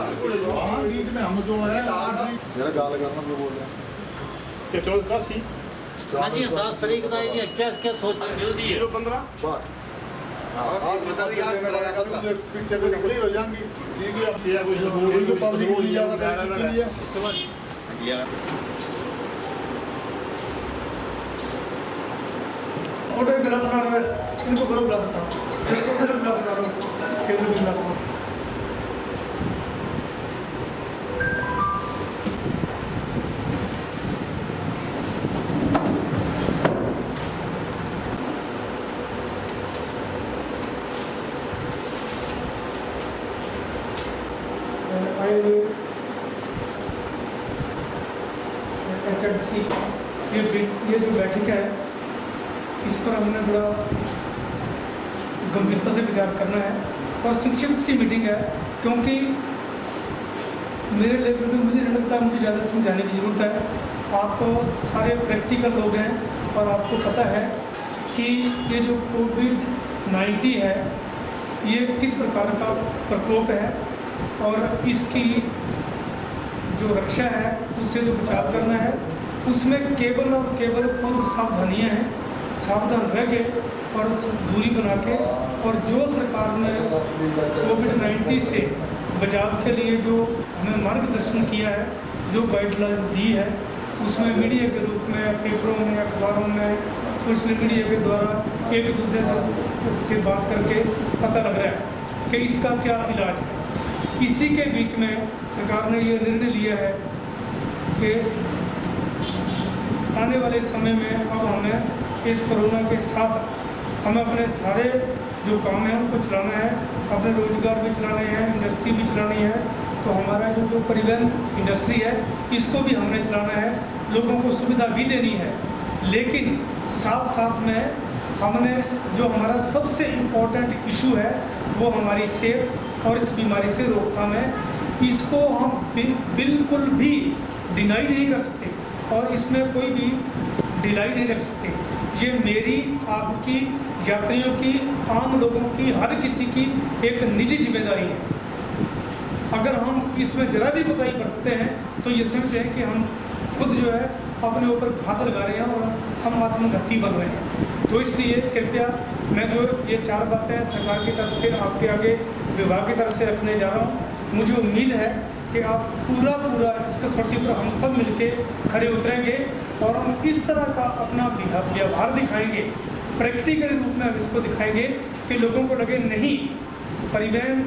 बीच में हम जो है मेरा गाल करना बोल रहे हैं कि 14 हाँ जी 10 तारीख का है जी क्या क्या सोच जल्दी है 15 पिक्चर पे निकली हो जाएंगी या कोई सबूत पब्लिक नहीं ज्यादा है उसके बाद ऑटो गिलास मार रहे इनको करो गिलास इनको करो गिलास मारो केवल गिलास मारो ये जो बैठक है इस पर हमने बड़ा गंभीरता से विचार करना है और संक्षिप्त सी मीटिंग है क्योंकि मेरे लेवल में मुझे नहीं लगता मुझे ज़्यादा समझाने की ज़रूरत है। आप सारे प्रैक्टिकल लोग हैं और आपको पता है कि ये जो कोविड-19 है ये किस प्रकार का प्रकोप है और इसकी जो रक्षा है उससे जो बचाव करना है उसमें केवल और केवल पूर्व सावधानियाँ हैं। सावधान रह के और दूरी बना के और जो सरकार ने कोविड-19 से बचाव के लिए जो हमें मार्गदर्शन किया है, जो गाइडलाइन दी है, उसमें मीडिया के रूप में, पेपरों में, अखबारों में, सोशल मीडिया के द्वारा एक दूसरे से बात करके पता लग रहा है कि इसका क्या इलाज है। इसी के बीच में सरकार ने ये निर्णय लिया है कि आने वाले समय में अब हमें इस कोरोना के साथ हमें अपने सारे जो काम हैं उनको चलाना है, अपने रोजगार भी चलाने हैं, इंडस्ट्री भी चलानी है। तो हमारा जो परिवहन इंडस्ट्री है इसको भी हमने चलाना है, लोगों को सुविधा भी देनी है। लेकिन साथ साथ में हमने जो हमारा सबसे इम्पोर्टेंट इशू है वो हमारी सेहत और इस बीमारी से रोकथाम है। इसको हम बिल्कुल भी डिनाई नहीं कर सकते और इसमें कोई भी ढिलाई नहीं रख सकते। ये मेरी, आपकी, यात्रियों की, आम लोगों की, हर किसी की एक निजी जिम्मेदारी है। अगर हम इसमें जरा भी कोताही बरतते हैं तो ये समझते हैं कि हम खुद जो है अपने ऊपर घात लगा रहे हैं और हम आत्मघाती बन रहे हैं। तो इसलिए कृपया मैं जो ये 4 बातें सरकार की तरफ से आपके आगे विभाग की तरफ से रखने जा रहा हूँ, मुझे उम्मीद है कि आप पूरा इस कसौटी पर हम सब मिलके खड़े उतरेंगे और हम इस तरह का अपना व्यवहार दिखाएंगे, प्रैक्टिकल रूप में हम इसको दिखाएंगे कि लोगों को लगे नहीं, परिवहन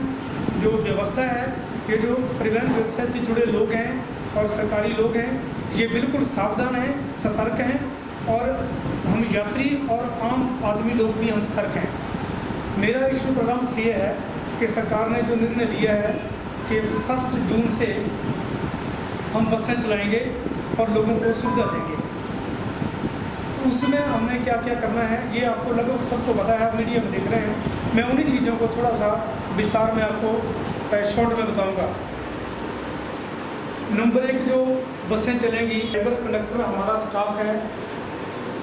जो व्यवस्था है, ये जो परिवहन व्यवसाय से जुड़े लोग हैं और सरकारी लोग हैं, ये बिल्कुल सावधान हैं, सतर्क हैं और हम यात्री और आम आदमी लोग भी हम सतर्क हैं। मेरा इशू प्रोग्राम से ये है कि सरकार ने जो निर्णय लिया है कि 1 जून से हम बसें चलाएंगे और लोगों को सुविधा देंगे। उसमें हमने क्या क्या करना है ये आपको लगभग सबको पता है, आप मीडिया में देख रहे हैं। मैं उन्हीं चीज़ों को थोड़ा सा विस्तार में आपको शॉर्ट में बताऊंगा। नंबर 1, जो बसें चलेंगी, ड्राइवर कंडक्टर हमारा स्टाफ है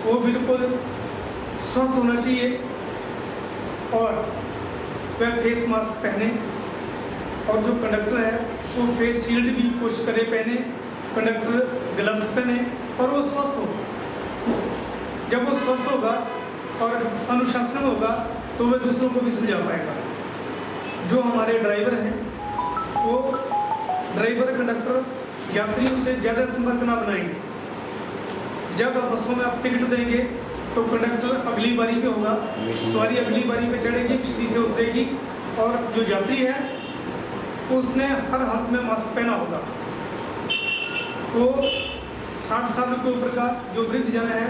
वो बिल्कुल स्वस्थ होना चाहिए और वह फेस मास्क पहने और जो कंडक्टर है वो फेस शील्ड भी कोशिश करे पहने, कंडक्टर ग्लव्स पहने और वो स्वस्थ हो। जब वो स्वस्थ होगा और अनुशासन होगा तो वह दूसरों को भी समझा पाएगा। जो हमारे ड्राइवर हैं वो ड्राइवर कंडक्टर यात्रियों से ज़्यादा संपर्क ना बनाएंगे। जब आप बसों में आप टिकट देंगे तो कंडक्टर अगली बारी पे होगा, सवारी अगली बारी पे चढ़ेगी, पिछली से उतरेगी और जो यात्री है उसने हर हाथ में मास्क पहना होगा। वो 60 साल के ऊपर का जो वृद्ध जन है,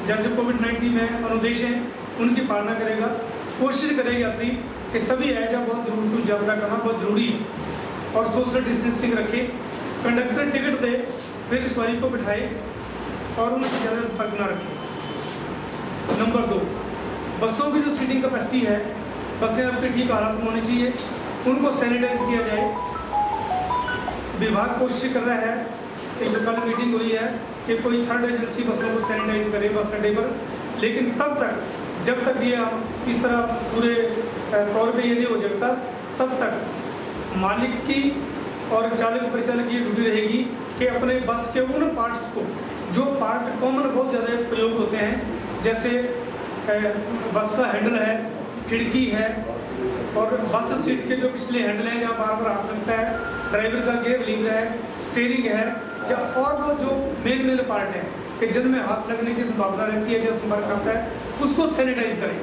जैसे कोविड-19 में अनुदेश हैं, उनकी पालना करेगा। कोशिश करेगा यात्री कि तभी है जब बहुत जरूरी कुछ यात्रा करना बहुत ज़रूरी है और सोशल डिस्टेंसिंग रखे। कंडक्टर टिकट दे फिर सवारी को बिठाए और उनसे ज़्यादा संपर्क ना रखें। नंबर 2, बसों की जो सीटिंग कैपेसिटी है, बसें आपके ठीक हालात में होनी चाहिए, उनको सैनिटाइज किया जाए। विभाग कोशिश कर रहा है कि जो कल मीटिंग हुई है कि कोई थर्ड एजेंसी बसों को सैनिटाइज करे बस अड्डे पर, लेकिन तब तक जब तक ये इस तरह पूरे तौर पे ये नहीं हो जाता तब तक मालिक की और चालक परिचालक की ड्यूटी रहेगी कि अपने बस के उन पार्ट्स को, जो पार्ट कॉमन बहुत ज़्यादा प्रयोग होते हैं, जैसे बस का हैंडल है, खिड़की है, और बस सीट के जो पिछले हैंडल हैं जहाँ बार बार हाथ लगता है, ड्राइवर का गियर लीवर है, स्टीयरिंग है, या और वो जो मेन पार्ट है कि जिनमें हाथ लगने की संभावना रहती है, जो संपर्क करता है, उसको सैनिटाइज करें।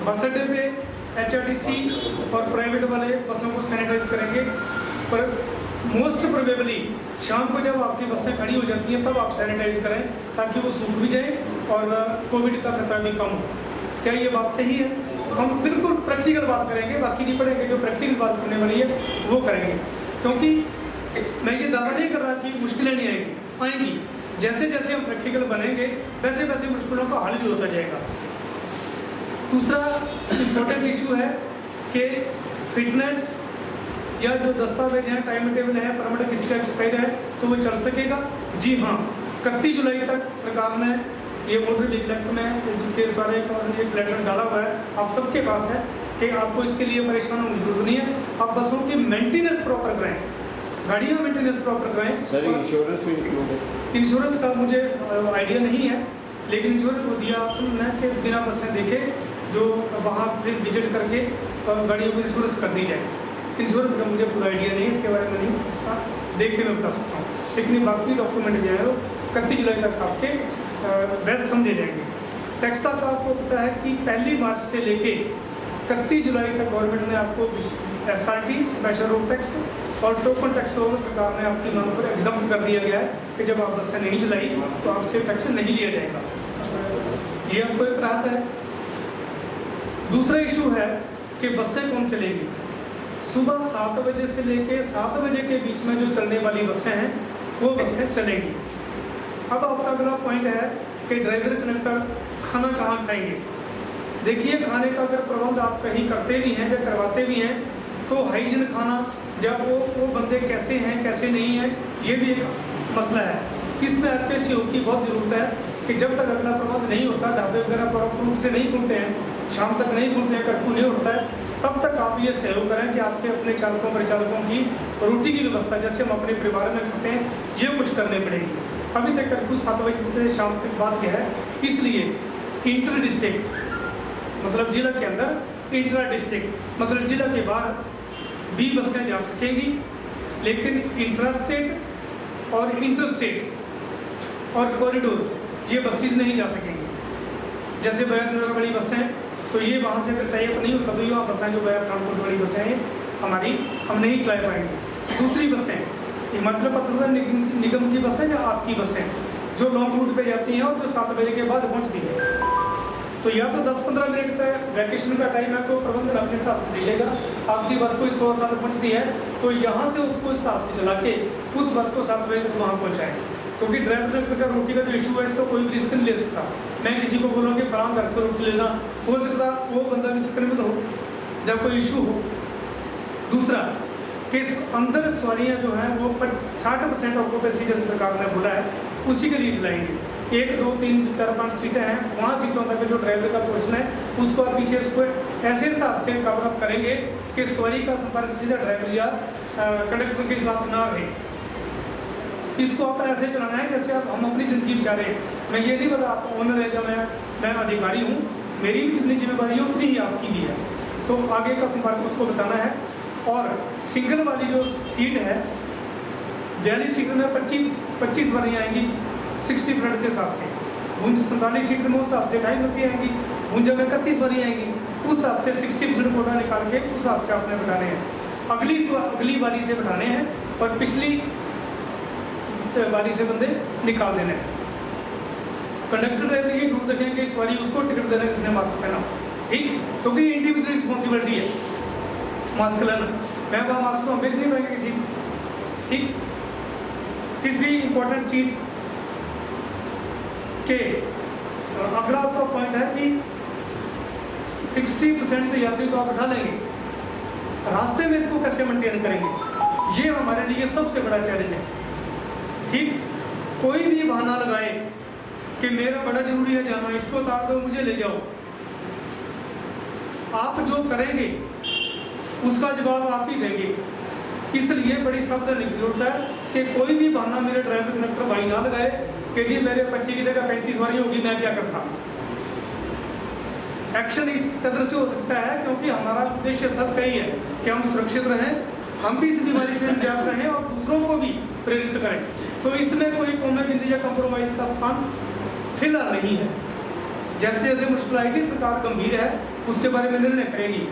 बस अड्डे पे HRTC और प्राइवेट वाले बसों को सैनिटाइज करेंगे, पर मोस्ट प्रोबेबली शाम को जब आपकी बसें खड़ी हो जाती हैं तब आप सैनिटाइज करें, ताकि वो सूख भी जाए और कोविड का खतरा भी कम हो। क्या ये बात सही है? हम बिल्कुल प्रैक्टिकल बात करेंगे, बाकी नहीं पड़ेंगे, जो प्रैक्टिकल बात करने वाली है वो करेंगे, क्योंकि मैं ये दावा नहीं कर रहा कि मुश्किलें नहीं आएंगी। जैसे जैसे हम प्रैक्टिकल बनेंगे वैसे वैसे मुश्किलों का हल भी होता जाएगा। दूसरा इम्पोर्टेंट इशू है कि फिटनेस या जो दस्तावेज हैं, टाइम टेबल है, परमिट किसी का एक्सपायर है तो वो चल सकेगा। जी हाँ, 31 जुलाई तक सरकार ने ये मोटर व्हीकल एक्ट में के द्वारा एक लेटर डाला हुआ है, आप सबके पास है, कि आपको इसके लिए परेशान होने की जरूरत नहीं है। आप बसों की मेंटेनेंस प्रॉपर करें, गाड़ियों में मेंटेनेंस प्रॉपर करें। सर इंश्योरेंस भी इंक्लूड है? इंश्योरेंस का मुझे आइडिया नहीं है, लेकिन इंश्योरेंस को दिया उन्होंने कि बिना बसें देखे जो वहाँ फिर विजिट करके गाड़ियों को इंश्योरेंस कर दी जाए। इंश्योरेंस का मुझे पूरा आइडिया नहीं, इसके बारे में नहीं पता, देख के मैं बता सकता हूँ। लेकिन बाकी डॉक्यूमेंट जो है वो 31 जुलाई तक आपके वैध समझे जाएंगे। टैक्सा का आपको पता है कि 1 मार्च से लेके 31 जुलाई तक गवर्नमेंट ने आपको SRT स्पेशल रोड टैक्स और टोकन टैक्स को सरकार ने आपकी मांग पर एग्जम्प्ट कर दिया गया है कि जब आप बसें नहीं चलाई तो आपसे टैक्स नहीं लिया जाएगा। ये आपको एक राहत है। दूसरा इशू है कि बसें कौन चलेगी। सुबह 7 बजे से लेके 7 बजे के बीच में जो चलने वाली बसें हैं वो बसें चलेंगी। अब आपका अगला पॉइंट है कि ड्राइवर कंडक्टर खाना कहाँ खाएंगे। देखिए, खाने का अगर प्रबंध आप कहीं करते भी हैं या करवाते भी हैं तो हाइजीन खाना, जब वो बंदे कैसे हैं कैसे नहीं हैं, ये भी एक मसला है। इसमें आपके सहयोग की बहुत ज़रूरत है कि जब तक अगला प्रबंध नहीं होता, ढाबे वगैरह प्रॉपर रूप से नहीं खुलते हैं, शाम तक नहीं खुलते हैं, कर्फ्यू नहीं होता है, तब तक आप ये सहयोग करें कि आपके अपने चालकों परिचालकों की रोटी की व्यवस्था जैसे हम अपने परिवार में करते हैं, ये कुछ करने पड़ेगी। अभी तक कर्फ्यू 7 बजे से शाम तक बाद गया है, इसलिए इंटर डिस्ट्रिक्ट मतलब जिला के अंदर, इंट्रा डिस्ट्रिक्ट मतलब जिला के बाहर भी बसें जा सकेंगी, लेकिन इंट्रा स्टेट और इंटर स्टेट और कॉरिडोर ये बसेज नहीं जा सकेंगी। जैसे बयान बड़ी बसें तो ये वहाँ से अगर टाइप नहीं होता तो ये वहाँ बसें जो बयान ट्रांसपोर्ट वाली बसें हैं हमारी, हम नहीं चला पाएंगे। दूसरी बसें हिमाचल पथ निगम की बसें या आपकी बसें जो लॉन्ग रूट पे जाती हैं और जो 7 बजे के बाद पहुँचती है, तो या तो 10-15 मिनट का वैकेशन का टाइम है तो प्रबंधन अपने हिसाब से देखेगा। आपकी बस को 16 साल पहुँचती है तो यहाँ से उसको हिसाब से चला के उस बस को 7 बजे तक वहाँ पहुँचाएँ, क्योंकि ड्राइवर का रोटी का जो इशू है इसका कोई भी रिस्क नहीं ले सकता। मैं किसी को बोलूँ कि फलां घर से रोटी लेना, हो सकता वो बंदा भी संक्रमित हो जब कोई इशू हो। दूसरा कि अंदर सवारियाँ जो हैं वो 60% ऑक्यूपेंसी जैसे सरकार ने बोला है उसी के लिए चलाएंगे। 1, 2, 3, 4, 5 सीटें हैं, वहाँ सीटों तक जो ड्राइवर का पोर्शन है उसको आप पीछे उसको ऐसे हिसाब से कवर अप करेंगे कि सवारी का संपर्क सीधा ड्राइवर या कंडक्टर के साथ ना रहे। इसको आप ऐसे चलाना है जैसे आप हम अपनी ज़िंदगी बिता रहे हैं। मैं ये नहीं बोला आप ओनर है जब मैं अधिकारी हूँ, मेरी भी जितनी जिम्मेदारी है उतनी ही आपकी भी है, तो आगे का संपर्क उसको बताना है। और सिंगल वाली जो सीट है 42 सीट में 25 सवारियाँ आएंगी 60 मिनट के हिसाब से। भुंज 47 सीट में उस हिसाब से 2.5 घंटे आएंगी। भुंजा में 31 सवारियाँ आएंगी, उस हिसाब से 60% कोटा निकाल के उस हिसाब से आपने बैठाने हैं। अगली बारी से बैठाने हैं और पिछली बारी से बंदे निकाल देने हैं। कंडक्टर ड्राइवर ये जरूर देखें कि सवारी उसको टिकट देना जिसने मास्क पहना, ठीक, क्योंकि इंडिविजुअल रिस्पॉन्सिबिलिटी है मास्क लेना। मैं वहाँ मास्क तो हम बेच नहीं पाएंगे किसी, ठीक। तीसरी इंपॉर्टेंट चीज़ के अगला आपका पॉइंट है कि 60% यात्री तो आप उठा लेंगे, रास्ते में इसको कैसे मेंटेन करेंगे, ये हमारे लिए सबसे बड़ा चैलेंज है, ठीक। कोई भी बहाना लगाए कि मेरा बड़ा जरूरी है जाना, इसको उतार दो मुझे ले जाओ, आप जो करेंगे उसका जवाब आप ही देंगे। इसलिए बड़ी सावधानी की जरूरत है कि कोई भी बहाना मेरे ड्राइवर कंडक्टर भाई ना लगाए कि जी मेरे 25 की जगह 35 सवारी होगी, मैं क्या करता। एक्शन इस कदर से हो सकता है क्योंकि हमारा उद्देश्य सबका ही है कि हम सुरक्षित रहें, हम भी इस बीमारी से निजात रहें और दूसरों को भी प्रेरित करें। तो इसमें कोई कोने बिंदी या कंप्रोमाइज का स्थान फिलहाल नहीं है। जैसे जैसे मुश्किल आएगी सरकार गंभीर है, उसके बारे में निर्णय करेगी।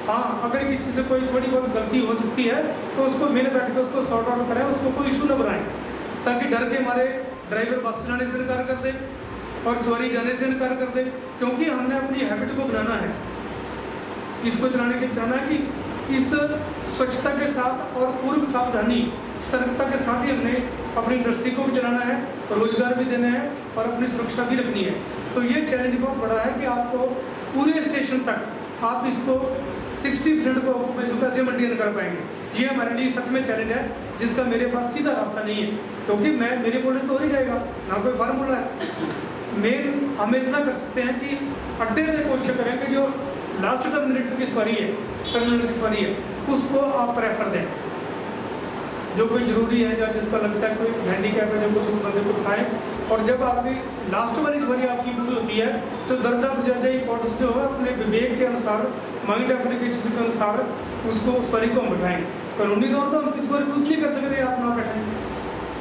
हाँ, अगर किसी से कोई थोड़ी बहुत गलती हो सकती है तो उसको मिल बैठ के उसको सॉर्ट आउट करें, उसको कोई इशू न बनाएं, ताकि डर के हमारे ड्राइवर बस चलाने से इनकार कर दे और सवारी जाने से इनकार कर दे। क्योंकि हमने अपनी हैबिट को बनाना है, इसको चलाना है कि इस स्वच्छता के साथ और पूर्व सावधानी सतर्कता के साथ ही हमने अपनी इंडस्ट्री को भी चलाना है, रोजगार भी देना है और अपनी सुरक्षा भी रखनी है। तो ये चैलेंज बहुत बड़ा है कि आपको पूरे स्टेशन तक आप इसको 60% को ऑक्यूपेशन कैसे मेंटेन कर पाएंगे। ये हमारे लिए सच में चैलेंज है, जिसका मेरे पास सीधा रास्ता नहीं है, क्योंकि मेरे बोलने से हो नहीं जाएगा, ना कोई फार्मूला है। मेन हम इतना कर सकते हैं कि अड्डे में कोशिश करें कि जो लास्ट टर्मिनेटर की सवारी है उसको आप प्रेफर दें। जो कोई ज़रूरी है या जिसका लगता है कोई हैंडीकैप है, जब उस बंदे को उठाएं। और जब आपकी लास्ट वाली सवारी आपकी पूरी होती है तो दर्जा दर्जा इंपॉर्टेंस जो है अपने विवेक के अनुसार, माइंड एप्लीकेशन के अनुसार उसको सवारी को हम बैठाएँ। कानूनी तौर पर हम किसी को कुछ नहीं कर सकते, आप ना बैठाएँ,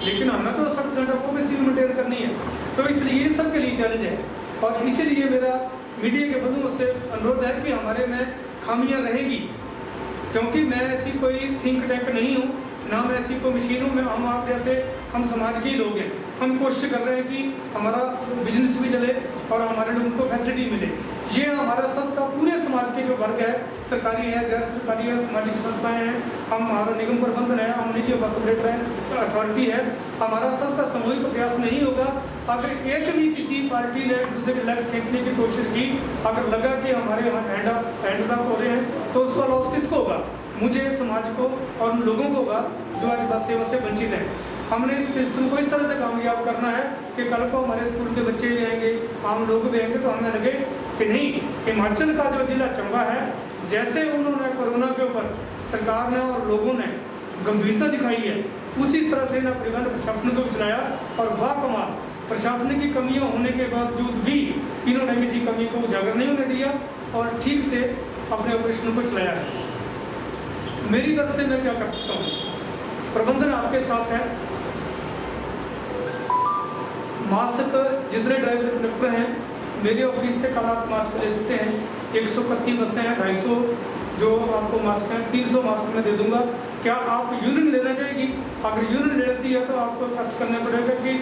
लेकिन हमें तो 60% आपको किसी भी मेंटेन करनी है। तो इसलिए सबके लिए चैलेंज है और इसीलिए मेरा मीडिया के बंधुओं से अनुरोध है कि हमारे में खामियां रहेगी, क्योंकि मैं ऐसी कोई थिंक टैंक नहीं हूँ, ना मैं ऐसी कोई मशीन हूँ। मैं हम आप जैसे हम समाज के ही लोग हैं, हम कोशिश कर रहे हैं कि हमारा बिजनेस भी चले और हमारे लोगों को फैसिलिटी मिले। ये हमारा सबका पूरे समाज के जो वर्ग है, सरकारी है, गैर सरकारी है, सामाजिक संस्थाएं हैं, हमारा निगम प्रबंधन है, हम निजी बस ऑपरेटर हैं, अथॉरिटी है, हमारा सबका सामूहिक प्रयास नहीं होगा। अगर एक भी किसी पार्टी ने एक दूसरे के लग फेंकने की कोशिश की, अगर लगा कि हमारे यहाँ हैंड्स अप हो रहे हैं, तो उसका लॉस किसको होगा? मुझे, समाज को और उन लोगों को होगा जो आज बस सेवा से वंचित हैं। हमने इस सिस्टम को इस तरह से कामयाब करना है कि कल को हमारे स्कूल के बच्चे भी आएंगे, आम लोग भी आएंगे, तो हमें लगे कि नहीं, हिमाचल का जो जिला चंबा है, जैसे उन्होंने कोरोना के ऊपर सरकार ने और लोगों ने गंभीरता दिखाई है, उसी तरह से ना परिवहन प्रशासन को चलाया। और वाह कमाल, प्रशासन की कमियां होने के बावजूद भी इन्होंने किसी कमी को उजागर नहीं होने दिया और ठीक से अपने ऑपरेशन को चलाया है। मेरी तरफ से मैं क्या कर सकता हूँ? प्रबंधन आपके साथ है। मास्क जितने ड्राइवर कंडक्टर हैं मेरे ऑफिस से कल आप मास्क ले सकते हैं। 131 बसें हैं, 250 जो आपको मास्क हैं, 300 मास्क मैं दे दूंगा। क्या आप यूनियन लेना चाहेगी? अगर यूनियन ले लेती है तो आपको कष्ट करना पड़ेगा कि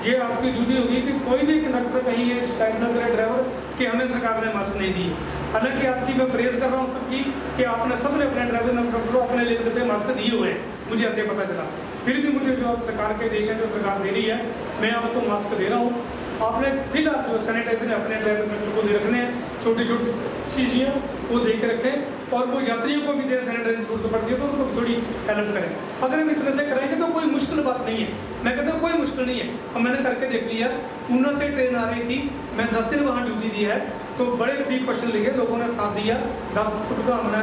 ये आपकी ड्यूटी होगी कि कोई भी कंडक्टर कहीं ये शिकायत न करे ड्राइवर कि हमें सरकार ने मास्क नहीं दिए। हालांकि आपकी मैं प्रेस कर रहा हूँ सबकी कि आपने सबने अपने ड्राइवर कंडक्टर को अपने लेवल पे मास्क दिए हुए हैं, मुझे ऐसे पता चला। फिर भी मुझे जो सरकार के देश है, जो सरकार दे रही है, मैं आपको मास्क दे रहा हूँ। आपने फिलहाल जो सैनिटाइजर अपने ड्राइवर कंडक्टर को दे रखने हैं, छोटी छोटी शीशियाँ वो दे के रखें और वो यात्रियों को भी दे सैनिटाइजर जरूरत पड़ती है तो उनको थोड़ी हेल्प करें। अगर हम इतने से करेंगे तो कोई मुश्किल बात नहीं है, मैं कहता हूँ कोई मुश्किल नहीं है। अब मैंने करके देख लिया, ऊना से ट्रेन आ रही थी, मैं 10 दिन वहाँ ड्यूटी दी है, तो बड़े भी क्वेश्चन लिखे, लोगों ने साथ दिया, 10 फुट का हमने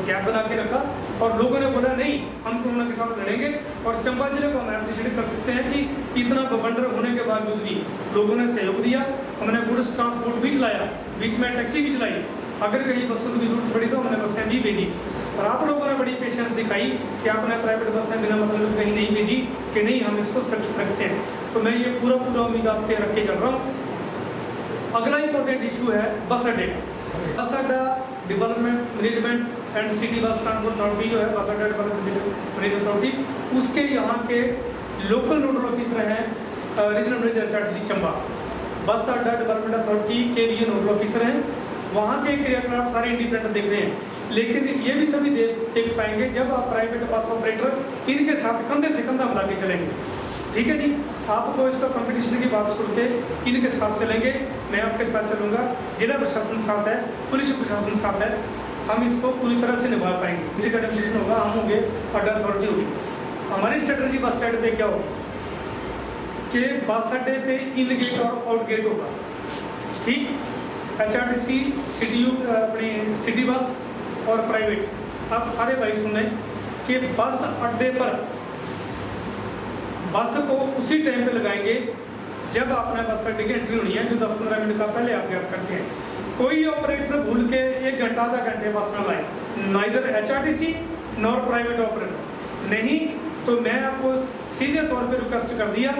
गैप बना के रखा और लोगों ने बोला नहीं हम कोरोना के साथ लड़ेंगे। और चंबा जिले को हम एप्रिशिएट कर सकते हैं कि इतना बवंडर होने के बावजूद भी लोगों ने सहयोग दिया। हमने गुड्स ट्रांसपोर्ट भी चलाया, बीच में टैक्सी भी चलाई, अगर कहीं बसों की जरूरत पड़ी तो हमने बसें भी भेजी। और आप लोगों ने बड़ी पेशेंस दिखाई कि आपने प्राइवेट बसें बिना मतलब कहीं नहीं भेजी कि नहीं हम इसको सुरक्षित रखते हैं। तो मैं ये पूरा उम्मीद आपसे रख के चल रहा हूँ। अगला इंपॉर्टेंट इशू है बस अड्डे। बस अड्डा development management and city bus transport authority जो है, बस अड्डा डेवलपमेंट मैनेजमेंट अथॉरिटी, उसके यहाँ के लोकल नोडल ऑफिसर हैं रीजनल मैनेजर एचआरटीसी चंबा। बस अड्डा डेवलपमेंट अथॉरिटी के लिए नोडल ऑफिसर हैं, वहाँ के क्रियाकलाप सारे इंडिपेंडेंट देख रहे हैं। लेकिन ये भी तभी देख पाएंगे जब आप प्राइवेट बस ऑपरेटर इनके साथ कंधे से कंधा मिला के चलेंगे। ठीक है जी, आपको इसका कंपटीशन की बात सुन के इनके साथ चलेंगे, मैं आपके साथ चलूँगा, जिला प्रशासन साथ है, पुलिस प्रशासन साथ है, हम इसको पूरी तरह से निभा पाएंगे। डिस्ट्रिक्ट एडमिनिस्ट्रेशन होगा, हम होंगे, अड्डा अथॉरिटी होगी। हमारी स्ट्रेटजी बस स्टैंड पे क्या होगी कि बस अड्डे पे इन गेट और आउट गेट होगा। ठीक, एचआरटीसी, सिटी अपनी सिटी बस और प्राइवेट, आप सारे भाई सुन लें कि बस अड्डे पर बस को उसी टाइम पे लगाएंगे जब आपने बस अड्डे की एंट्री होनी है, जो 10-15 मिनट का पहले आप ज्ञात करते हैं। कोई ऑपरेटर भूल के 1 घंटा आधा घंटे बस ना लाए, neither HRTC nor private operator. नहीं तो मैं आपको सीधे तौर पे रिक्वेस्ट कर दिया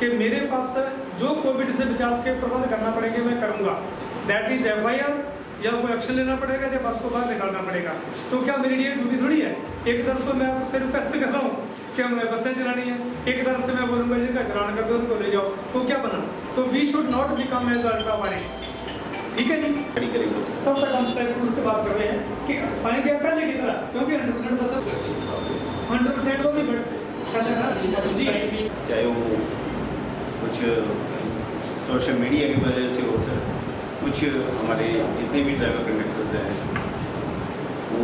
कि मेरे पास जो कोविड से बचाव के प्रबंध करना पड़ेंगे मैं करूँगा। दैट इज़ FIR, या वो एक्शन लेना पड़ेगा या बस को बाहर निकालना पड़ेगा। तो क्या मेरी ये ड्यूटी थोड़ी है? एक तरफ तो मैं आपसे रिक्वेस्ट कर रहा हूँ कि हमें बसें चलानी है, एक तरफ से मैं बोलूँगा जिनका चलान कर दो उनको ले जाओ, तो क्या बना? तो we should not become as ultra वारिस। ठीक है जी, तब तक हम ट्रैफिक से बात कर रहे हैं कि पाएंगे पहले की तरह, क्योंकि 100% बस 100% तो भी चाहे वो कुछ सोशल मीडिया की वजह से हो सर, कुछ हमारे जितने भी ड्राइवर कंडक्टर्स हैं वो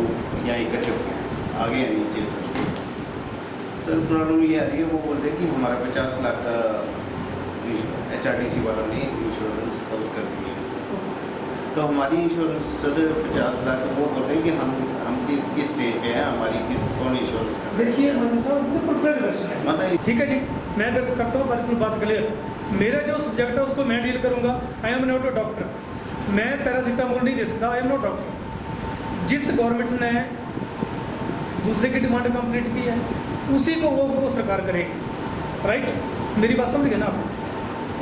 यहाँ इकट्ठे हुए हैं, आगे या नीचे सर प्रॉब्लम ये आ रही है, वो बोल रहे हैं कि हमारा 50 लाख का HRTC वालों ने इंश्योरेंस कवर कर दिया। तो हमारी इंश्योरेंस सर 50 लाख, वो बोल रहे हैं कि हम किस स्टेज पे हैं, हमारी कौन इंश्योरेंस कर। देखिए मतलब ठीक है जी, मैं अगर करता हूँ बिल्कुल बात क्लियर। मेरा जो सब्जेक्ट है उसको मैं डील करूँगा। I am not a doctor, मैं पैरासीटामोल नहीं दे सकता। I am not doctor. जिस गवर्नमेंट ने दूसरे की डिमांड कंप्लीट की है उसी को वो सरकार करेगी। राइट, मेरी बात समझ गए ना आप?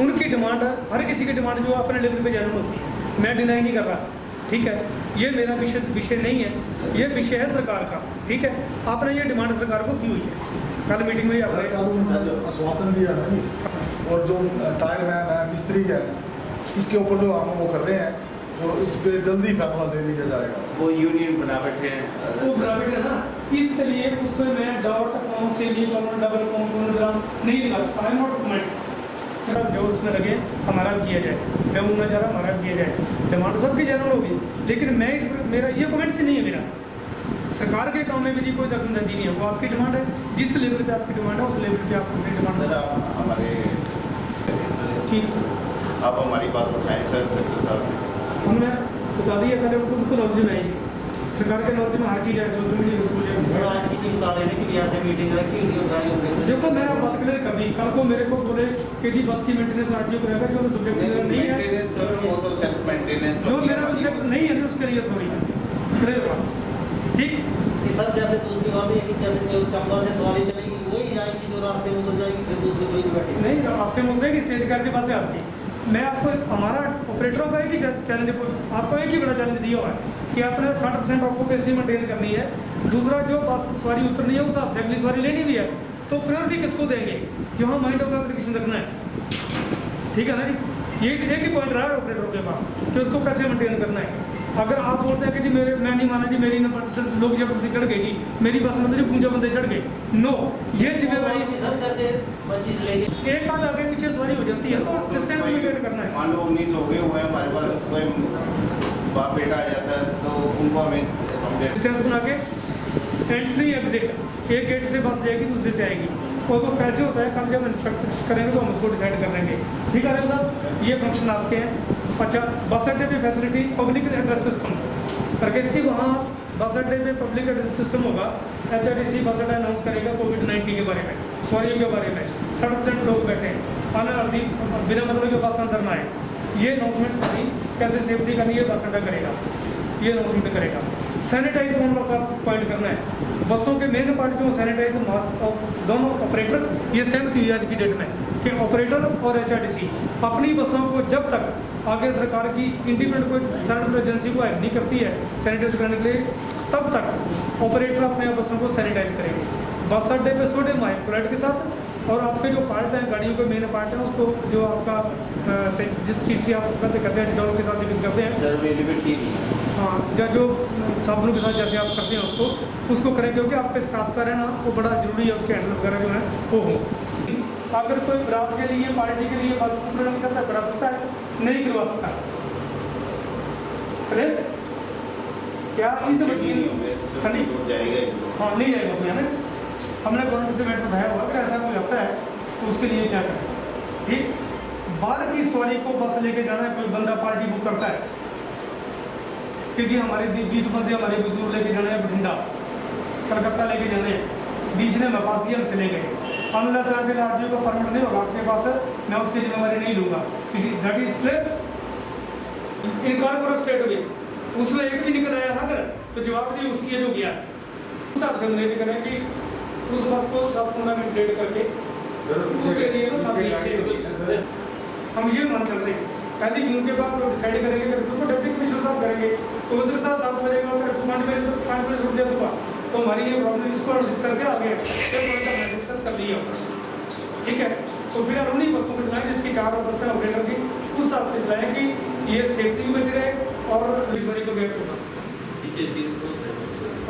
उनकी डिमांड, हर किसी की डिमांड जो अपने लेवल पे जनरल होती है, मैं डिनाई नहीं कर रहा। ठीक है, ये मेरा विषय नहीं है, ये विषय है सरकार का। ठीक है, आपने ये डिमांड सरकार को की हुई है, कल मीटिंग में आश्वासन दिया ना जी। और जो टायर मैन है, मिस्त्री है, इसके ऊपर जो हम वो कर रहे हैं और इस पे जल्दी फैसला ले लिया जाएगा। वो यूनियन बना बैठे हैं, वो बराबर है ना, इसलिए उसको मैं डॉट कॉम से लिए डबल कॉम नहीं लिखा सकता। आई नॉट कमेंट्स सर, जो उसमें लगे हमारा किया जाए, मैं वो जा रहा हमारा किया जाए। डिमांड सबकी जनरल होगी, लेकिन मैं मेरा ये कमेंट्स ही नहीं है। मेरा सरकार के काम में मेरी कोई दखलंदाजी नहीं है। वो आपकी डिमांड है, जिस लेवल पे आपकी डिमांड है उस लेवल पे आपको डिमांड। सर आप हमारे ठीक, आप हमारी बात उठाएं सर कलेक्टर साहब से। हमने बता दिया पहले, उनको नॉलेज में आएगी। सरकार के नॉलेज में हर चीज़ है, सोशल मीडिया आज की टीम बता देने के लिए यहाँ से मीटिंग रखी हुई। देखो मेरा बात क्लियर कर दी। कल को मेरे को बोले कि जी बस की मेंटेनेंस RTO करेगा, जो सब्जेक्ट नहीं है, सर वो तो सेल्फ मेंटेनेंस जो मेरा सब्जेक्ट नहीं है उसके लिए सॉरी। ठीक, सर जैसे दूसरी बात है कि जैसे जो चंबा से सवारी चलेगी वही जाएगी, जो रास्ते में उतर जाएगी, फिर दूसरी कोई नहीं बैठेगी। नहीं, रास्ते में उतरेगी, स्टेट गार्ड के पास से आपकी। मैं आपको हमारा ऑपरेटरों का एक ही चैलेंज, आपको एक ही बड़ा चैलेंज दिया हुआ है कि आपने 60% ऑक्यूपेंसी मेंटेन करनी है। दूसरा, जो बस सवारी उतरनी है उस हिसाब से अगली सवारी लेनी भी है, तो प्रायोरिटी किसको देंगे? यहाँ माइंड ऑफ एप्लीकेशन रखना है। ठीक है ना जी, ये एक ही पॉइंट रहा है ऑपरेटरों के पास कि उसको कैसे मेंटेन करना है। अगर आप बोलते हैं कि जी मैं नहीं माना जी, मेरी लोग जबरदस्ती चढ़ गई जी, मेरी बस में जो पूंजा बंदे चढ़ गए, नो, ये जिम्मेवारी सर जैसे 25 लेंगे, एक बार आगे पीछे सवारी हो जाती है, तो डिस्टेंस मेंटेन करना है। मान लो 19 हो गए हुए हैं, हमारे पास कोई बाप बेटा आ जाता है तो उनको हमें डिस्टेंस बना के एंट्री एग्जिट, एक गेट से बस जाएगी दूसरे से आएगी, और वो कैसे होता है कल जब इंस्पेक्ट करेंगे तो हम उसको डिसाइड कर लेंगे। ठीक है साहब, ये फंक्शन आपके हैं। अच्छा, बस अड्डे पे facility public address system, Rakesh ji वहाँ बस अड्डे पे पब्लिक एड्रेस सिस्टम होगा। HRTC बस अड्डा अनाउंस करेगा कोविड-19 के बारे में, सवारियों के बारे में। 60% लोग बैठे हैं, बिना मतलब के बस अंदर ना आए, ये अनाउंसमेंट सारी कैसे सेफ्टी करनी है बस अड्डा करेगा, ये अनाउंसमेंट करेगा। सैनिटाइज होने का पॉइंट करना है, बसों के मेन पार्ट जो सैनिटाइज दोनों ऑपरेटर, ये सहमत हुई आज की डेट में कि ऑपरेटर और HRTC अपनी बसों को जब तक आगे सरकार की इंडिपेंडेंट कोई थर्ड एजेंसी को हायर नहीं करती है सैनिटाइज करने के लिए, तब तक ऑपरेटर अपने बसों को सैनिटाइज करेंगे बस अड्डे पे सोडियम हाइपोक्लोराइड के साथ। और आपके जो पार्ट हैं गाड़ियों के मेन पार्ट हैं उसको जो आपका जिस चीज़ से आप करते हैं डिटॉल के साथ यूज़ करते हैं, हाँ, या जो साबुनों के साथ जैसे आप करते हैं उसको करें, क्योंकि आपके स्टाफ का रहना वो बड़ा जरूरी है, उसके हैंडल वगैरह जो है वो हो। अगर कोई बरात के लिए पार्टी के लिए बस ऑपरेट करता करा सकता है, नहीं करवा सकता। अरे क्या नहीं जाएगा, हाँ नहीं जाएगा भैया, हमने गवर्नमेंट से वेट बताया हुआ, अगर ऐसा कोई होता है तो उसके लिए क्या करें। ठीक, बाहर की सवारी को बस लेके जाना है, कोई बंदा पार्टी बुक करता है कि जी हमारे 20 बंदे हमारे बुजुर्ग लेके जाना है बठिंडा, कलकत्ता लेके जाने हैं, बीच ने मैं पास दिया, हम चले गए। अनलेस अगर आरटीओ का परमिट नहीं होगा आपके पास, मैं उसकी जिम्मेवारी नहीं लूँगा। दैट इज इनकार करो स्टेट में, उसमें एक भी निकल आया था अगर तो जवाब दी उसकी जो गया उस हिसाब से हम लेके करें कि उस बस को 10-15 मिनट लेट करके उस एरिया को सब अच्छे हम ये मान करते हैं। 1 जून के बाद लोग डिसाइड करेंगे कि तो डिप्टी कमिश्नर साहब करेंगे, तो हो सकता है 7 बजे का 5 बजे से सुबह, तो हमारी ये प्रॉब्लम इसको डिस्कस करके आगे डिस्कस कर लिया, ठीक है। तो फिर हम उन्हीं बसों को चलाएं जिसकी 4 बसें ऑपरेटर की उस हिसाब से चलाएं कि ये सेफ्टी में बच रहे और डिलीवरी को वेट होगा।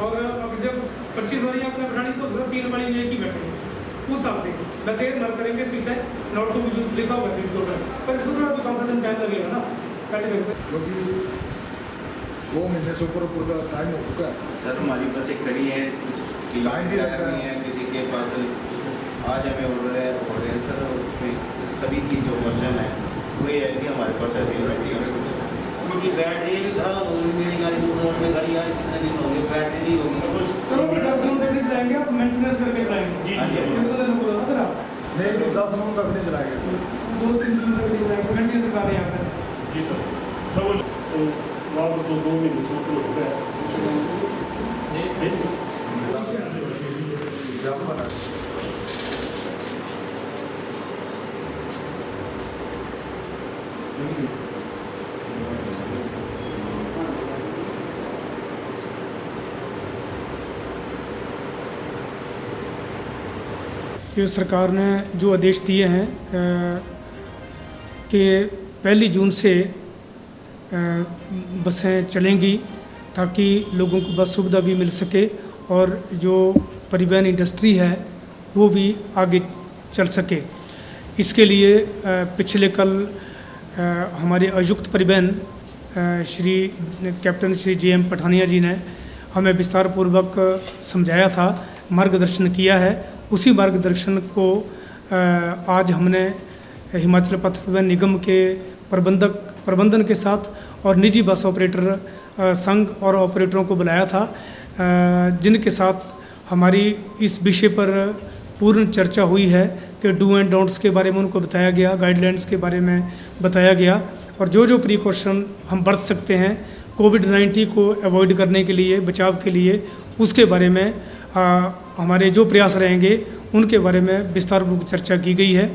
और अब जब 25 वाली आपने बढ़ानी तो 3 वाली में एक ही बैठेंगे उस हिसाब से, बस ये नल करेंगे सीटें नॉट टू यूज लिखा होगा सीट को, पर इसको थोड़ा भी 5 दिन टाइम लगेगा ना पहले देखते, क्योंकि 2 महीने से ऊपर का टाइम हो चुका है। सर हमारी बसें खड़ी हैं, कुछ टाइम भी लगता नहीं है, किसी के पास आज हमें ऑर्डर है सर, सभी की जो वर्जन है वही है कि हमारे पास अवेलेबिलिटी है। क्योंकि बैटरी भी खराब हो गई, मेरी गाड़ी रोड में गाड़ी आज कितने दिन हो गए, बैटरी नहीं होगी। चलो 10 दिन तक नहीं चलाएंगे, आप मेंटेनेंस करके चलाएंगे। हाँ जी। नहीं 10 दिन तक नहीं चलाएंगे सर, 2-3 दिन तक नहीं चलाएंगे, मेंटेनेंस करा रहे हैं यहाँ पर। जी सर, सब लागू तो 2 महीने से ऊपर हो गया ये सरकार ने जो आदेश दिए हैं कि 1 जून से बसें चलेंगी ताकि लोगों को बस सुविधा भी मिल सके और जो परिवहन इंडस्ट्री है वो भी आगे चल सके। इसके लिए पिछले कल हमारे आयुक्त परिवहन श्री कैप्टन श्री JM पठानिया जी ने हमें विस्तारपूर्वक समझाया था, मार्गदर्शन किया है। उसी मार्गदर्शन को आज हमने हिमाचल पथ परिवहन निगम के प्रबंधन के साथ और निजी बस ऑपरेटर संघ और ऑपरेटरों को बुलाया था, जिनके साथ हमारी इस विषय पर पूर्ण चर्चा हुई है कि डू एंड डोंट्स के बारे में उनको बताया गया, गाइडलाइंस के बारे में बताया गया और जो प्रिकॉशन हम बरत सकते हैं कोविड-19 को अवॉइड करने के लिए, बचाव के लिए, उसके बारे में हमारे जो प्रयास रहेंगे उनके बारे में विस्तारपूर्वक चर्चा की गई है।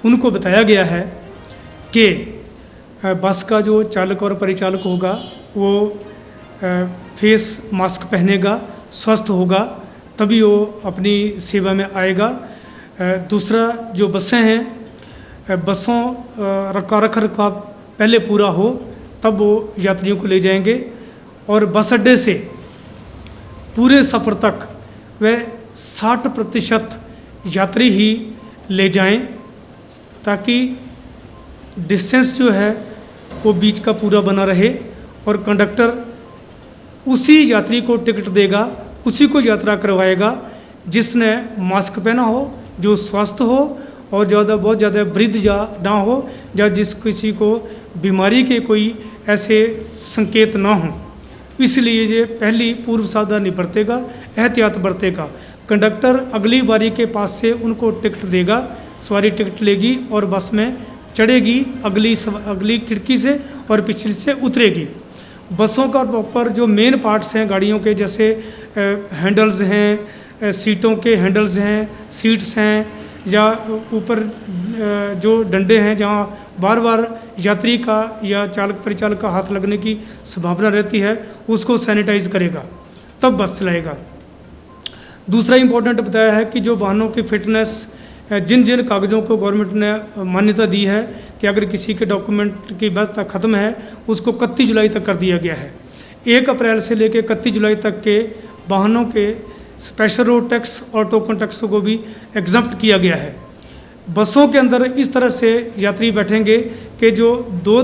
उनको बताया गया है कि बस का जो चालक और परिचालक होगा वो फेस मास्क पहनेगा, स्वस्थ होगा, तभी वो अपनी सेवा में आएगा। दूसरा जो बसें हैं, बसों का रखरखाव पहले पूरा हो तब वो यात्रियों को ले जाएंगे और बस अड्डे से पूरे सफ़र तक वह 60% यात्री ही ले जाएं ताकि डिस्टेंस जो है वो बीच का पूरा बना रहे और कंडक्टर उसी यात्री को टिकट देगा, उसी को यात्रा करवाएगा जिसने मास्क पहना हो, जो स्वस्थ हो और बहुत ज़्यादा वृद्ध जा ना हो या जिस किसी को बीमारी के कोई ऐसे संकेत ना हो। इसलिए ये पहली पूर्व सावधानी बरतेगा, एहतियात बरतेगा। कंडक्टर अगली बारी के पास से उनको टिकट देगा, सवारी टिकट लेगी और बस में चढ़ेगी अगली खिड़की से और पिछली से उतरेगी। बसों का प्रॉपर जो मेन पार्ट्स हैं गाड़ियों के, जैसे हैंडल्स हैं, सीटों के हैंडल्स हैं, सीट्स हैं या ऊपर जो डंडे हैं जहाँ बार बार यात्री का या चालक परिचालक का हाथ लगने की संभावना रहती है, उसको सैनिटाइज करेगा तब बस चलाएगा। दूसरा इम्पोर्टेंट बताया है कि जो वाहनों की फिटनेस, जिन जिन कागज़ों को गवर्नमेंट ने मान्यता दी है कि अगर किसी के डॉक्यूमेंट की वैधता ख़त्म है उसको 31 जुलाई तक कर दिया गया है। 1 अप्रैल से लेकर 31 जुलाई तक के वाहनों के स्पेशल रोड टैक्स और टोकन टैक्स को भी एग्जम्प्ट किया गया है। बसों के अंदर इस तरह से यात्री बैठेंगे कि जो 2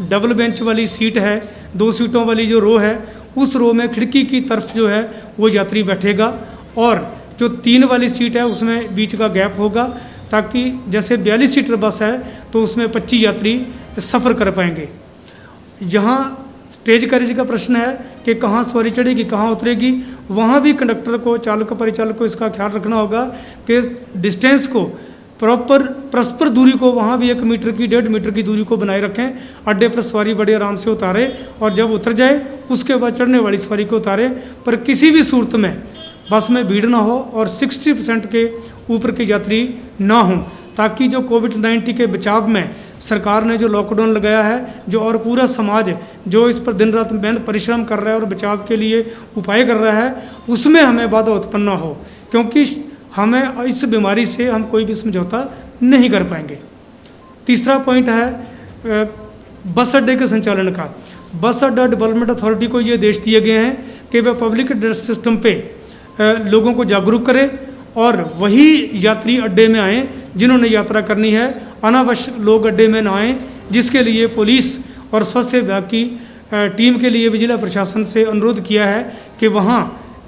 डबल बेंच वाली सीट है, 2 सीटों वाली जो रो है, उस रो में खिड़की की तरफ जो है वो यात्री बैठेगा और जो 3 वाली सीट है उसमें बीच का गैप होगा ताकि जैसे 42 सीटर बस है तो उसमें 25 यात्री सफ़र कर पाएंगे। यहाँ स्टेज कैरेज का प्रश्न है कि कहाँ सवारी चढ़ेगी, कहाँ उतरेगी, वहाँ भी कंडक्टर को, चालक परिचालक को इसका ख्याल रखना होगा कि डिस्टेंस को प्रॉपर परस्पर दूरी को वहाँ भी 1 मीटर की 1.5 मीटर की दूरी को बनाए रखें। अड्डे पर सवारी बड़े आराम से उतारे और जब उतर जाए उसके बाद चढ़ने वाली सवारी को उतारे। पर किसी भी सूरत में बस में भीड़ ना हो और 60% के ऊपर के यात्री ना हों, ताकि जो कोविड-19 के बचाव में सरकार ने जो लॉकडाउन लगाया है, जो और पूरा समाज जो इस पर दिन रात मेहनत परिश्रम कर रहा है और बचाव के लिए उपाय कर रहा है, उसमें हमें बाधा उत्पन्न ना हो, क्योंकि हमें इस बीमारी से हम कोई भी समझौता नहीं कर पाएंगे। तीसरा पॉइंट है बस अड्डे के संचालन का। बस अड्डा डेवलपमेंट अथॉरिटी को ये आदेश दिए गए हैं कि वह पब्लिक एड्रेस सिस्टम पे लोगों को जागरूक करे और वही यात्री अड्डे में आएँ जिन्होंने यात्रा करनी है। अनावश्यक लोग अड्डे में ना आएँ, जिसके लिए पुलिस और स्वास्थ्य विभाग की टीम के लिए जिला प्रशासन से अनुरोध किया है कि वहाँ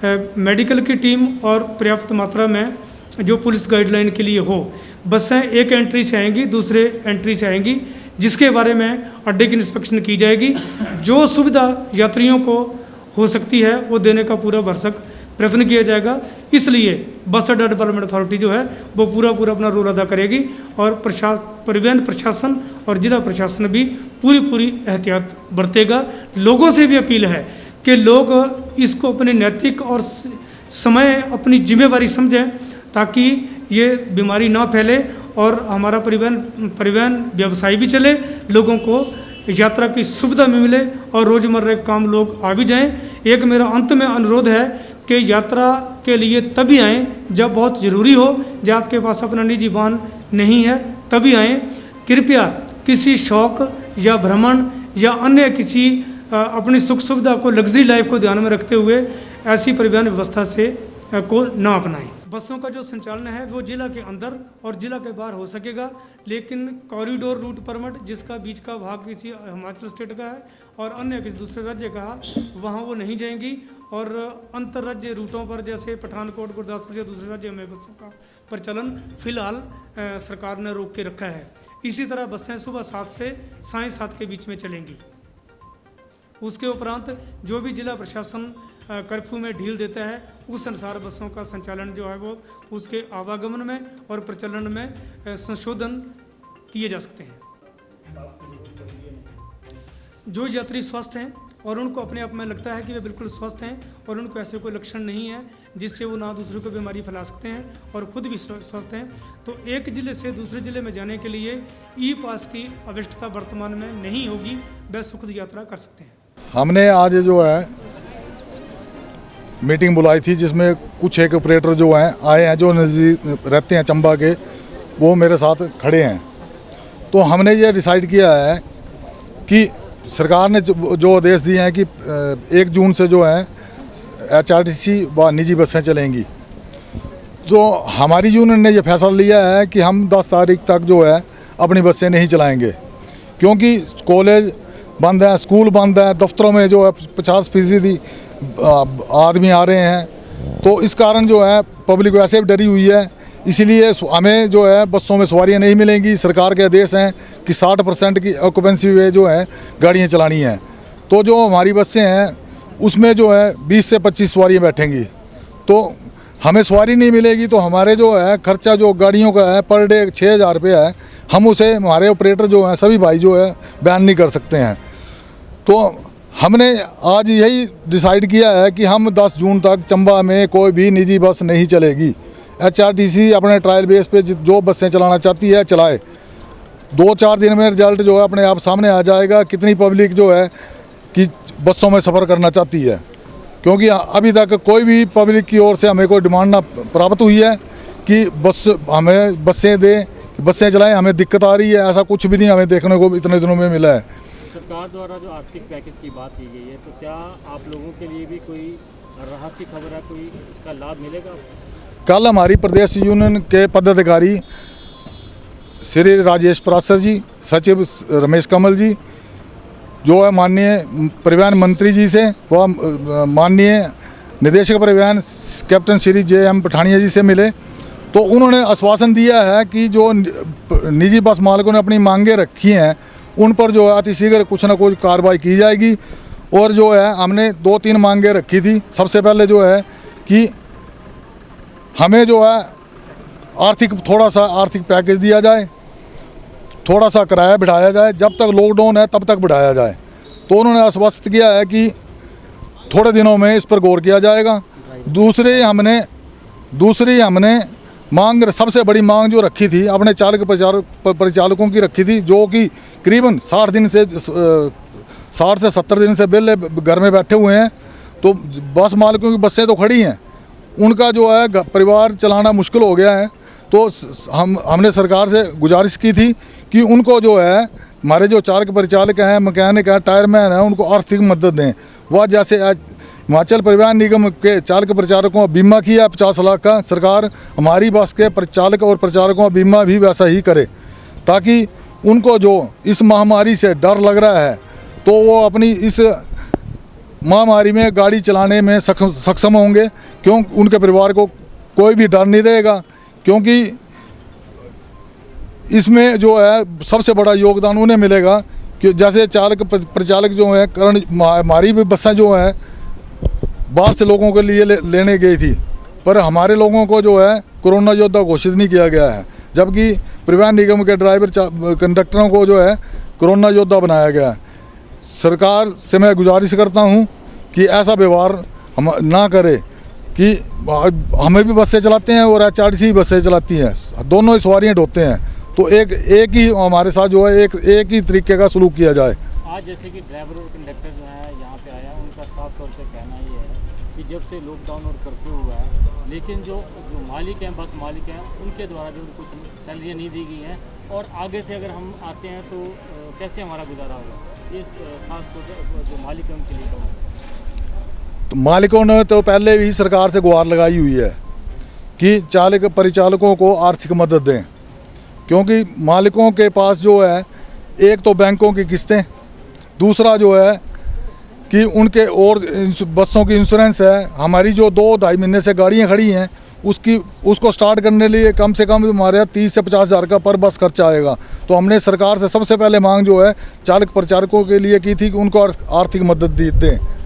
मेडिकल की टीम और पर्याप्त मात्रा में जो पुलिस गाइडलाइन के लिए हो। बसें एक एंट्री से आएंगी, दूसरे एंट्री से आएंगी, जिसके बारे में अड्डे की इंस्पेक्शन की जाएगी। जो सुविधा यात्रियों को हो सकती है वो देने का पूरा भरसक प्रयत्न किया जाएगा। इसलिए बस अड्डा डेवलपमेंट अथॉरिटी जो है वो पूरा अपना रोल अदा करेगी और परिवहन प्रशासन और जिला प्रशासन भी पूरी एहतियात बरतेगा। लोगों से भी अपील है कि लोग इसको अपने नैतिक और समय अपनी जिम्मेवारी समझें, ताकि ये बीमारी ना फैले और हमारा परिवहन व्यवसाय भी चले, लोगों को यात्रा की सुविधा भी मिले और रोज़मर्रा के काम लोग आ भी जाएँ। एक मेरा अंत में अनुरोध है कि यात्रा के लिए तभी आएँ जब बहुत ज़रूरी हो, जब आपके पास अपना निजी वाहन नहीं है तभी आएँ। कृपया किसी शौक या भ्रमण या अन्य किसी अपनी सुख सुविधा को, लग्जरी लाइफ को ध्यान में रखते हुए ऐसी परिवहन व्यवस्था से को ना अपनाएं। बसों का जो संचालन है वो जिला के अंदर और जिला के बाहर हो सकेगा, लेकिन कॉरिडोर रूट परमिट जिसका बीच का भाग किसी हिमाचल स्टेट का है और अन्य किसी दूसरे राज्य का है, वहाँ वो नहीं जाएंगी। और अंतर राज्य रूटों पर जैसे पठानकोट, गुरदासपुर या दूसरे राज्यों में बसों का प्रचलन फिलहाल सरकार ने रोक के रखा है। इसी तरह बसें सुबह 7 से साढ़े 7 के बीच में चलेंगी। उसके उपरांत जो भी जिला प्रशासन कर्फ्यू में ढील देता है उस अनुसार बसों का संचालन जो है वो उसके आवागमन में और प्रचलन में संशोधन किए जा सकते हैं। जो यात्री स्वस्थ हैं और उनको अपने आप में लगता है कि वे बिल्कुल स्वस्थ हैं और उनको ऐसे कोई लक्षण नहीं है जिससे वो ना दूसरों को बीमारी फैला सकते हैं और खुद भी स्वस्थ हैं, तो एक ज़िले से दूसरे ज़िले में जाने के लिए ई पास की आवश्यकता वर्तमान में नहीं होगी, वे सुखद यात्रा कर सकते हैं। हमने आज जो है मीटिंग बुलाई थी, जिसमें कुछ एक ऑपरेटर जो हैं आए हैं, जो नज़दीक रहते हैं चंबा के, वो मेरे साथ खड़े हैं। तो हमने ये डिसाइड किया है कि सरकार ने जो आदेश दिए हैं कि 1 जून से जो है HRTC व निजी बसें चलेंगी, तो हमारी यूनियन ने यह फैसला लिया है कि हम 10 तारीख तक जो है अपनी बसें नहीं चलाएंगे, क्योंकि कॉलेज बंद है, स्कूल बंद है, दफ्तरों में जो है 50% आदमी आ रहे हैं, तो इस कारण जो है पब्लिक वैसे भी डरी हुई है। इसीलिए हमें जो है बसों में सवारियां नहीं मिलेंगी। सरकार के आदेश हैं कि 60% की ऑक्यूपेंसी में जो है गाड़ियां चलानी हैं, तो जो हमारी बसें हैं उसमें जो है 20 से 25 सवारियाँ बैठेंगी, तो हमें सवारी नहीं मिलेगी। तो हमारे जो है खर्चा जो गाड़ियों का है पर डे 6,000 रुपये है, हम उसे हमारे ऑपरेटर जो हैं सभी भाई जो है बयान नहीं कर सकते हैं। तो हमने आज यही डिसाइड किया है कि हम 10 जून तक चंबा में कोई भी निजी बस नहीं चलेगी। HRTC अपने ट्रायल बेस पे जो बसें चलाना चाहती है चलाए। 2-4 दिन में रिजल्ट जो है अपने आप सामने आ जाएगा, कितनी पब्लिक जो है कि बसों में सफ़र करना चाहती है, क्योंकि अभी तक कोई भी पब्लिक की ओर से हमें कोई डिमांड ना प्राप्त हुई है कि हमें बसें दें, बसें चलाएं। हमें दिक्कत आ रही है, ऐसा कुछ भी नहीं हमें देखने को इतने दिनों में मिला है। सरकार द्वारा जो आर्थिक पैकेज की बात की गई है, तो क्या आप लोगों के लिए भी कोई राहत की खबर है, कोई इसका लाभ मिलेगा? कल हमारी प्रदेश यूनियन के पदाधिकारी श्री राजेश पराशर जी, सचिव रमेश कमल जी, जो है माननीय परिवहन मंत्री जी से व माननीय निदेशक परिवहन कैप्टन श्री JM पठानिया जी से मिले, तो उन्होंने आश्वासन दिया है कि जो निजी बस मालिकों ने अपनी मांगें रखी हैं उन पर जो है अतिशीघ्र कुछ ना कुछ कार्रवाई की जाएगी और जो है हमने 2-3 मांगे रखी थी। सबसे पहले जो है कि हमें जो है थोड़ा सा आर्थिक पैकेज दिया जाए, थोड़ा सा किराया बढ़ाया जाए, जब तक लॉकडाउन है तब तक बढ़ाया जाए। तो उन्होंने आश्वस्त किया है कि थोड़े दिनों में इस पर गौर किया जाएगा। दूसरी हमने मांग, सबसे बड़ी मांग जो रखी थी अपने चालक परिचालकों की रखी थी, जो कि करीबन 60 से 70 दिन से बेले घर में बैठे हुए हैं। तो बस मालिकों की बसें तो खड़ी हैं, उनका जो है परिवार चलाना मुश्किल हो गया है। तो हमने सरकार से गुजारिश की थी कि उनको जो है हमारे जो चालक परिचालक हैं, मैकेनिक हैं, टायरमैन हैं, उनको आर्थिक मदद दें। वह जैसे हिमाचल परिवहन निगम के चालक परिचालकों का बीमा किया 50 लाख का, सरकार हमारी बस के परिचालक और परिचालकों का बीमा भी वैसा ही करे, ताकि उनको जो इस महामारी से डर लग रहा है तो वो अपनी इस महामारी में गाड़ी चलाने में सक्षम होंगे। क्यों उनके परिवार को कोई भी डर नहीं रहेगा, क्योंकि इसमें जो है सबसे बड़ा योगदान उन्हें मिलेगा कि जैसे चालक परिचालक जो है हमारी भी बसें जो है बाहर से लोगों के लिए लेने गई थी, पर हमारे लोगों को जो है कोरोना योद्धा घोषित नहीं किया गया है, जबकि परिवहन निगम के ड्राइवर कंडक्टरों को जो है कोरोना योद्धा बनाया गया है। सरकार से मैं गुजारिश करता हूं कि ऐसा व्यवहार हम ना करे कि हमें भी बसें चलाते हैं और HRTC बसें चलाती हैं, दोनों ही सवारियाँ ढोते हैं, तो एक ही हमारे साथ जो है एक ही तरीके का सलूक किया जाए। आज जैसे कि ड्राइवर और कंडक्टर जो है यहाँ पे आया, उनका साफ तौर पे कहना ये है कि जब से लॉकडाउन और कर्फ्यू हुआ है, लेकिन जो मालिक हैं, बस मालिक हैं, उनके द्वारा जो उनको सैलरियाँ नहीं दी गई हैं, और आगे से अगर हम आते हैं तो कैसे हमारा गुजारा होगा, इस खास तौर जो मालिक हैं उनके लिए तो मालिकों ने तो पहले भी सरकार से गुहार लगाई हुई है कि चालक परिचालकों को आर्थिक मदद दें, क्योंकि मालिकों के पास जो है एक तो बैंकों की किस्तें, दूसरा जो है कि उनके और बसों की इंश्योरेंस है। हमारी जो 2-2.5 महीने से गाड़ियाँ खड़ी हैं उसको स्टार्ट करने लिए कम से कम हमारे 30 से 50 हज़ार का पर बस खर्चा आएगा। तो हमने सरकार से सबसे पहले मांग जो है चालक परिचालकों के लिए की थी कि उनको आर्थिक मदद दें।